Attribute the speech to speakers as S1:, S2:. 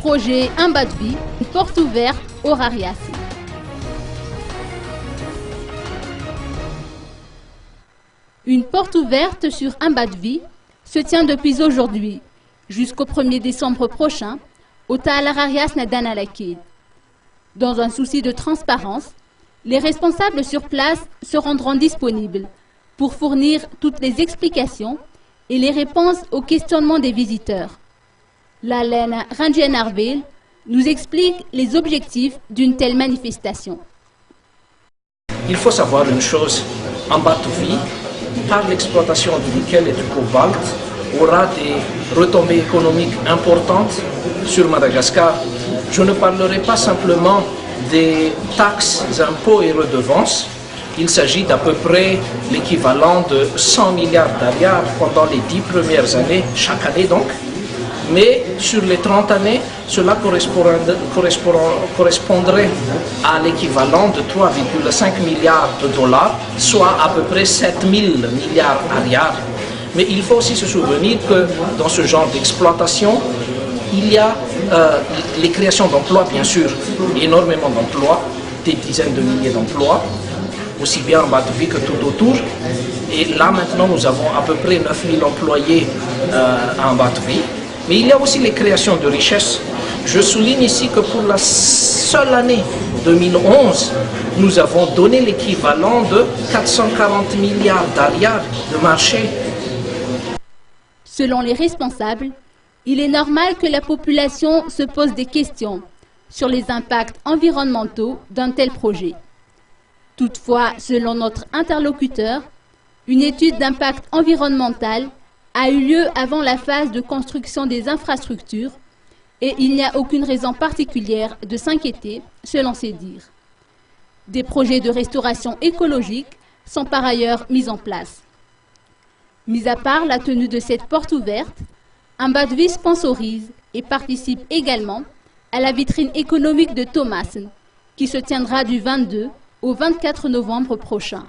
S1: Projet Un bas de vie, une porte ouverte au Rarias. Une porte ouverte sur Un bas de vie se tient depuis aujourd'hui jusqu'au 1er décembre prochain au Ta'al Rarias Nadan Al-Akid. Dans un souci de transparence, les responsables sur place se rendront disponibles pour fournir toutes les explications et les réponses aux questionnements des visiteurs. L'Alain Rangien Arville nous explique les objectifs d'une telle manifestation.
S2: Il faut savoir une chose, Un bas de vie, par l'exploitation du nickel et du cobalt, aura des retombées économiques importantes sur Madagascar. Je ne parlerai pas simplement des taxes, impôts et redevances. Il s'agit d'à peu près l'équivalent de 100 milliards d'ariars pendant les 10 premières années, chaque année donc. Mais sur les 30 années, cela correspondrait à l'équivalent de 3,5 milliards de dollars, soit à peu près 7 000 milliards d'ariars. Mais il faut aussi se souvenir que dans ce genre d'exploitation, il y a les créations d'emplois, bien sûr, énormément d'emplois, des dizaines de milliers d'emplois, aussi bien en bas de vie que tout autour. Et là, maintenant, nous avons à peu près 9 000 employés en bas de vie. Mais il y a aussi les créations de richesses. Je souligne ici que pour la seule année 2011, nous avons donné l'équivalent de 440 milliards d'ariars de marché.
S1: Selon les responsables, il est normal que la population se pose des questions sur les impacts environnementaux d'un tel projet. Toutefois, selon notre interlocuteur, une étude d'impact environnemental a eu lieu avant la phase de construction des infrastructures et il n'y a aucune raison particulière de s'inquiéter, selon ses dires. Des projets de restauration écologique sont par ailleurs mis en place. Mis à part la tenue de cette porte ouverte, Un bas de vie sponsorise et participe également à la vitrine économique de Thomassen, qui se tiendra du 22 au 24 novembre prochain.